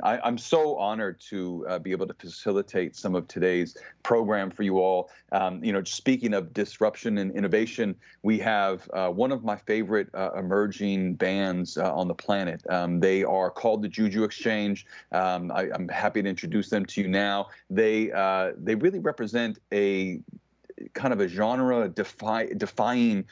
I'm so honored to be able to facilitate some of today's program for you all. Just speaking of disruption and innovation, we have one of my favorite emerging bands on the planet. They are called the JuJu Exchange. I'm happy to introduce them to you now. They really represent a kind of a genre defying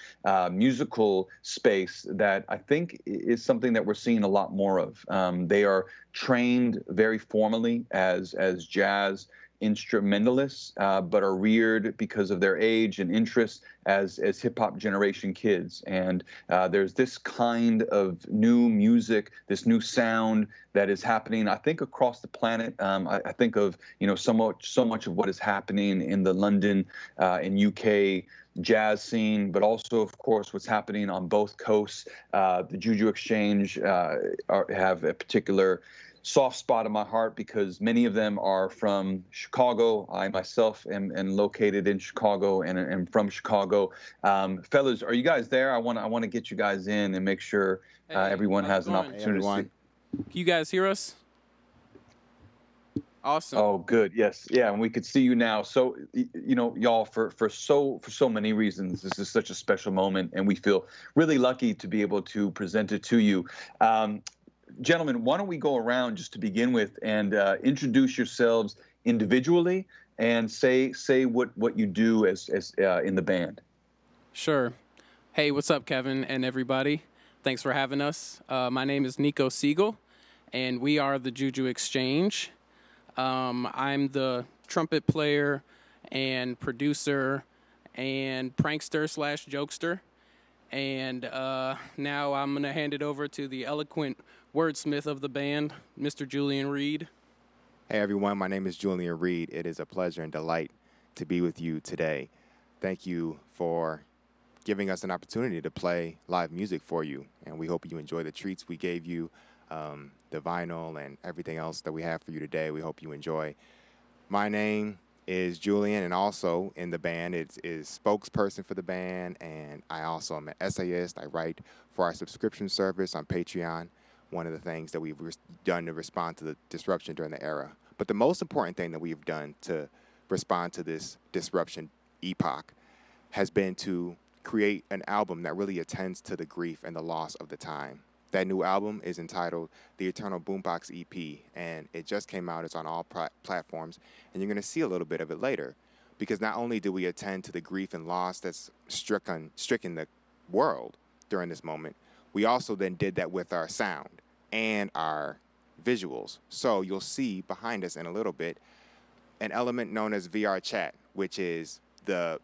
musical space that I think is something that we're seeing a lot more of. They are trained very formally as jazz instrumentalists, but are reared because of their age and interest as hip hop generation kids. And there's this kind of new music, this new sound that is happening, I think, across the planet. I think of so much of what is happening in the London and UK jazz scene, but also, of course, what's happening on both coasts. The JuJu Exchange have a particular soft spot in my heart because many of them are from Chicago. I myself am located in Chicago and am from Chicago. Fellas, are you guys there? I want to get you guys in and make sure everyone has an opportunity. Hey, everyone. Can you guys hear us? Awesome. Oh, good. Yes. Yeah. And we could see you now. So, y'all, for so many reasons, this is such a special moment, and we feel really lucky to be able to present it to you. Gentlemen, why don't we go around just to begin with and introduce yourselves individually and say what you do as in the band. Sure. Hey, what's up, Kevin and everybody? Thanks for having us. My name is Nico Siegel, and we are the JuJu Exchange. I'm the trumpet player and producer and prankster / jokester. And now I'm going to hand it over to the eloquent wordsmith of the band, Mr. Julian Reed. Hey, everyone. My name is Julian Reed. It is a pleasure and delight to be with you today. Thank you for giving us an opportunity to play live music for you. And we hope you enjoy the treats we gave you, the vinyl and everything else that we have for you today. We hope you enjoy. My name is Julian, and also in the band is spokesperson for the band, and I also am an essayist. I write for our subscription service on Patreon, one of the things that we've done to respond to the disruption during the era. But the most important thing that we've done to respond to this disruption epoch has been to create an album that really attends to the grief and the loss of the time. That new album is entitled The Eternal Boombox EP, and it just came out. It's on all platforms, and you're going to see a little bit of it later, because not only do we attend to the grief and loss that's stricken the world during this moment, we also then did that with our sound and our visuals. So you'll see behind us in a little bit an element known as VR chat, which is the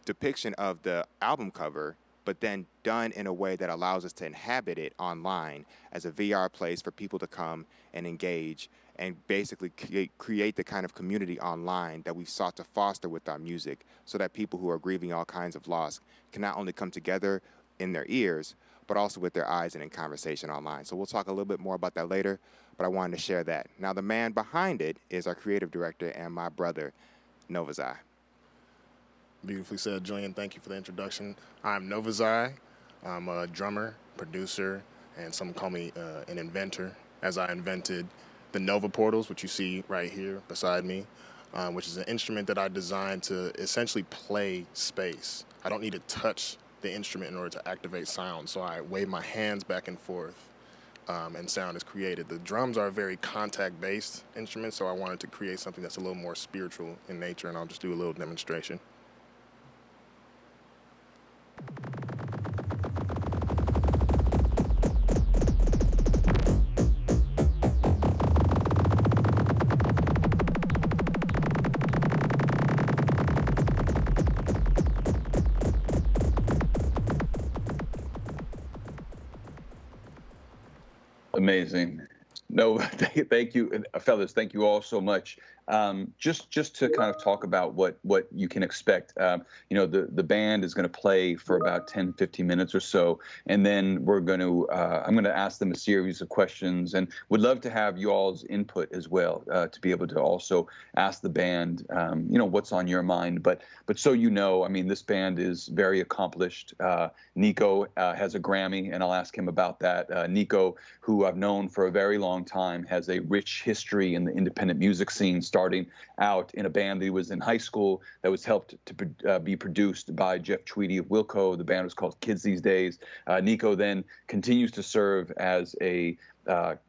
depiction of the album cover, but then done in a way that allows us to inhabit it online as a VR place for people to come and engage and basically create the kind of community online that we've sought to foster with our music, so that people who are grieving all kinds of loss can not only come together in their ears, but also with their eyes and in conversation online. So we'll talk a little bit more about that later, but I wanted to share that. Now, the man behind it is our creative director and my brother, Novazai. Beautifully said, Julian. Thank you for the introduction. I'm Novazai. I'm a drummer, producer, and some call me an inventor, as I invented the Nova portals, which you see right here beside me, which is an instrument that I designed to essentially play space. I don't need to touch the instrument in order to activate sound, so I wave my hands back and forth, and sound is created. The drums are a very contact-based instrument, so I wanted to create something that's a little more spiritual in nature, and I'll just do a little demonstration. Amazing. No, thank you, fellas. Thank you all so much. just to kind of talk about what you can expect. The band is going to play for about 10, 15 minutes or so, and then I'm going to ask them a series of questions, and would love to have you all's input as well, to be able to also ask the band, what's on your mind. But so I mean, this band is very accomplished. Nico has a Grammy, and I'll ask him about that. Nico, who I've known for a very long time, has a rich history in the independent music scene, starting out in a band that he was in high school that was helped to be produced by Jeff Tweedy of Wilco. The band was called Kids These Days. Nico then continues to serve as a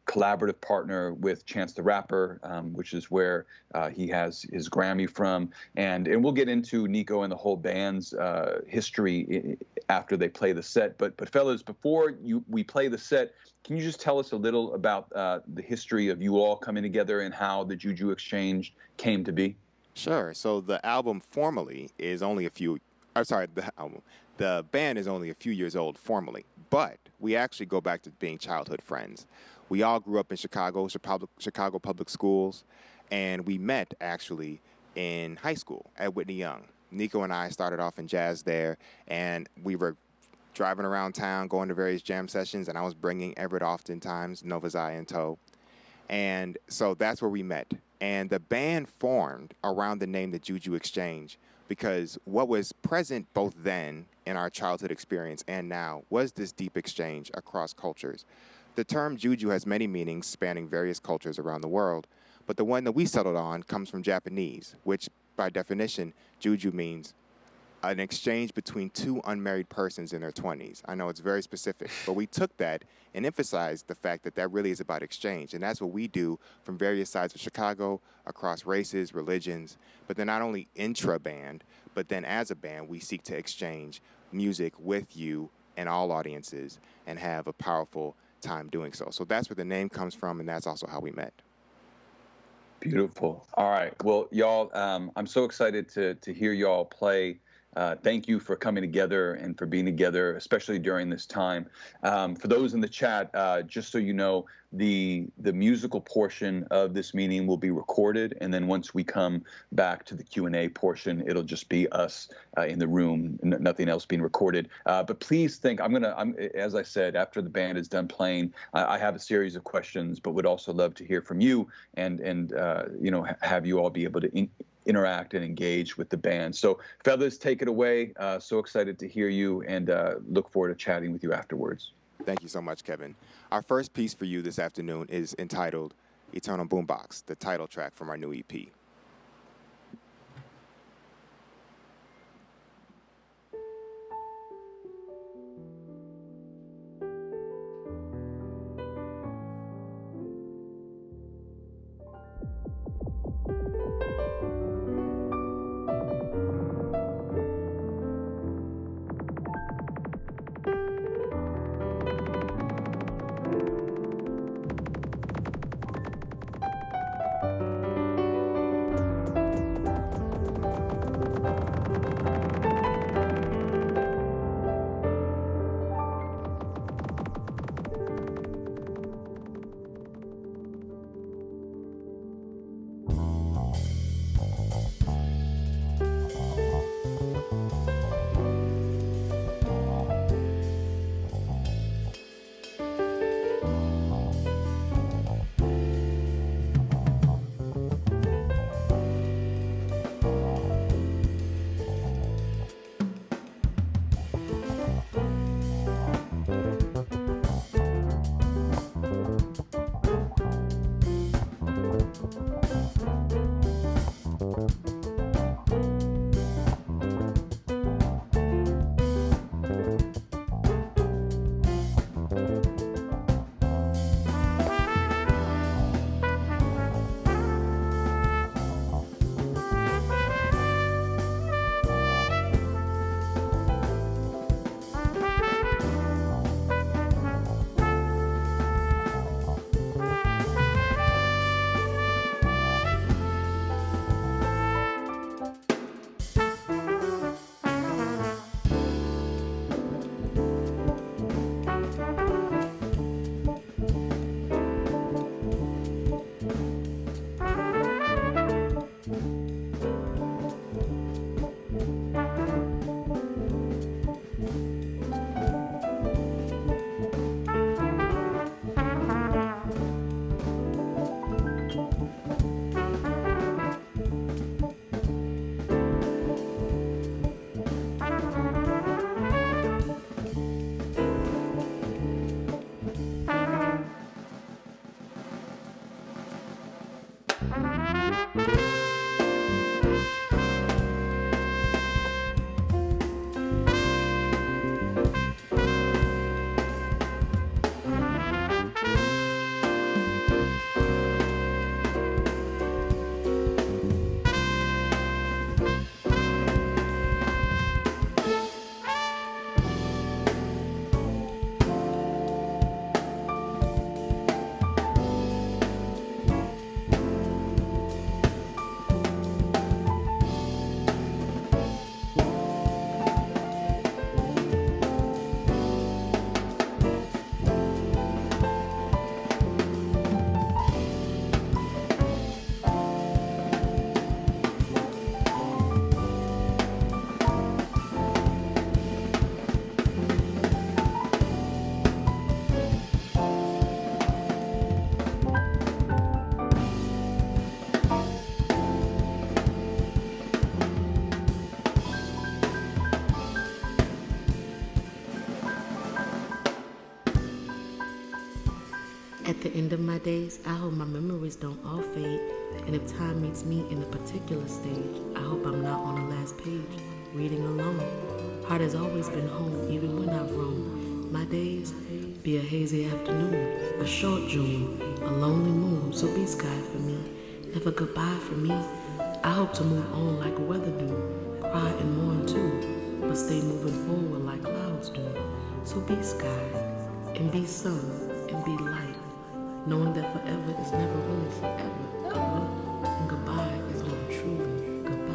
collaborative partner with Chance the Rapper, which is where he has his Grammy from. And we'll get into Nico and the whole band's history after they play the set. But fellas, before we play the set, can you just tell us a little about the history of you all coming together and how the JuJu Exchange came to be? Sure. So the album formally is only the band is only a few years old formally, but we actually go back to being childhood friends. We all grew up in Chicago public schools, and we met actually in high school at Whitney Young. Nico and I started off in jazz there, and we were driving around town, going to various jam sessions, and I was bringing Everett oftentimes, Nova Zai in tow. And so that's where we met. And the band formed around the name the JuJu Exchange because what was present both then in our childhood experience and now was this deep exchange across cultures. The term JuJu has many meanings spanning various cultures around the world, but the one that we settled on comes from Japanese, which by definition, JuJu means an exchange between two unmarried persons in their 20s. I know it's very specific, but we took that and emphasized the fact that that really is about exchange. And that's what we do from various sides of Chicago, across races, religions, but then not only intra-band, but then as a band, we seek to exchange music with you and all audiences and have a powerful time doing so. So that's where the name comes from, and that's also how we met. Beautiful. All right. Well, y'all, I'm so excited to hear y'all play. Thank you for coming together and for being together, especially during this time. For those in the chat, just so you know, the musical portion of this meeting will be recorded, and then once we come back to the Q&A portion, it'll just be us in the room, nothing else being recorded. But please think, as I said, after the band is done playing, I have a series of questions, but would also love to hear from you and have you all be able to interact and engage with the band. So fellas, take it away. So excited to hear you and look forward to chatting with you afterwards. Thank you so much, Kevin. Our first piece for you this afternoon is entitled Eternal Boombox, the title track from our new EP. At the end of my days, I hope my memories don't all fade. And if time meets me in a particular stage, I hope I'm not on the last page, reading alone. Heart has always been home, even when I've roamed. My days be a hazy afternoon, a short June, a lonely moon. So be sky for me, never goodbye for me. I hope to move on like weather do, cry and mourn too, but stay moving forward like clouds do. So be sky, and be sun, and be light, knowing that forever is never really forever, ever, and goodbye is never truly goodbye.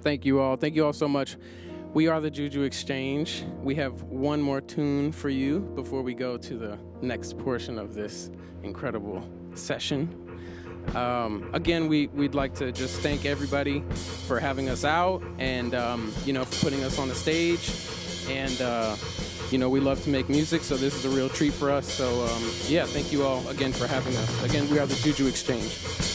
Thank you all. Thank you all so much. We are the JuJu Exchange. We have one more tune for you before we go to the next portion of this incredible session. Again, we'd like to just thank everybody for having us out and, for putting us on the stage. And, we love to make music, so this is a real treat for us. So, thank you all again for having us. Again, we are the JuJu Exchange.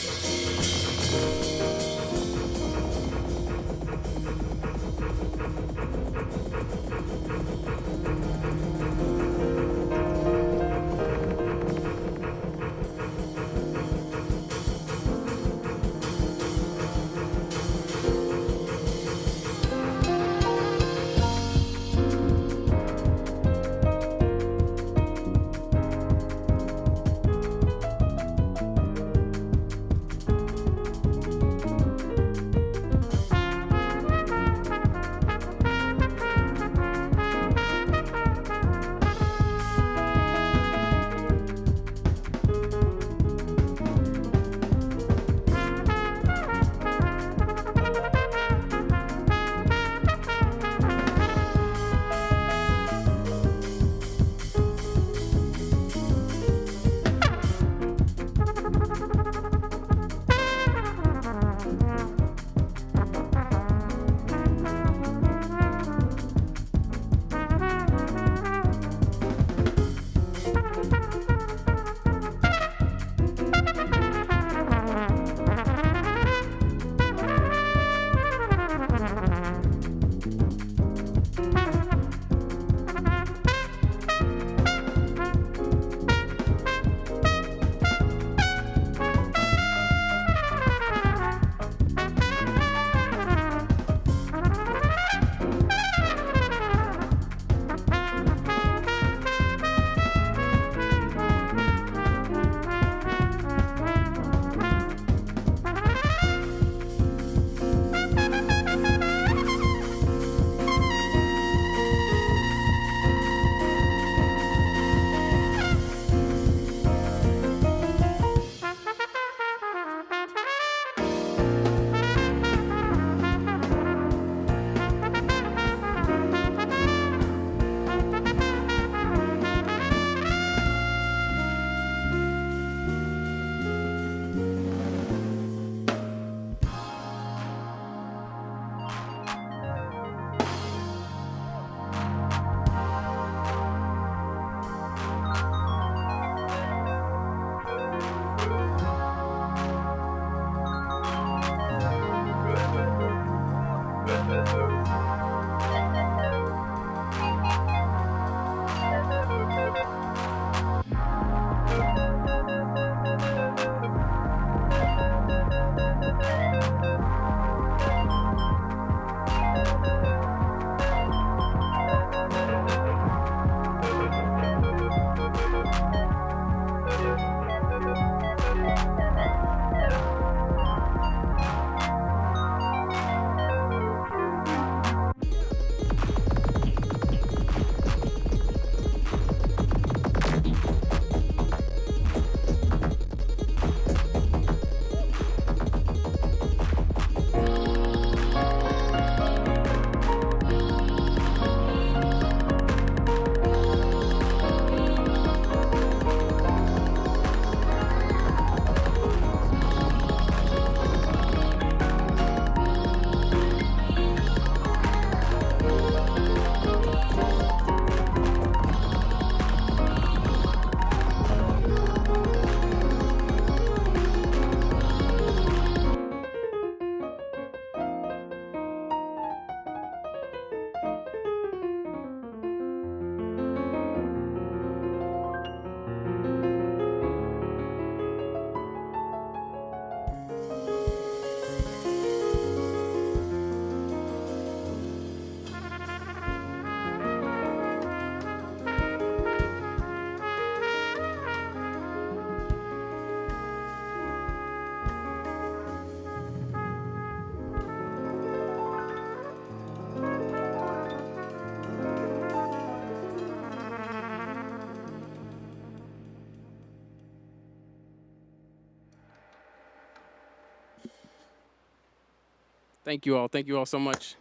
Thank you all. Thank you all so much.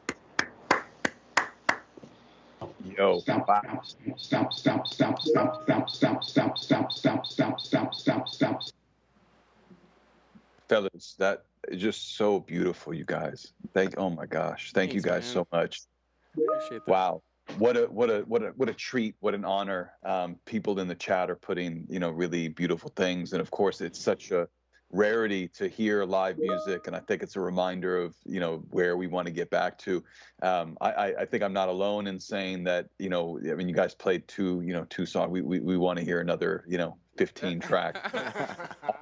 Yo, Stop, wow. stop, stop, stop, stop, stop, stop, stop, stop, stop, stop, stop, stop, stop. Fellas, that is just so beautiful, you guys. Oh my gosh. Thank you Thanks, guys man. so much. Appreciate that. Wow. What a treat, what an honor. People in the chat are putting, really beautiful things. And of course, it's such a rarity to hear live music. And I think it's a reminder of, where we want to get back to. I think I'm not alone in saying that, I mean, you guys played two songs. We want to hear another, 15 track.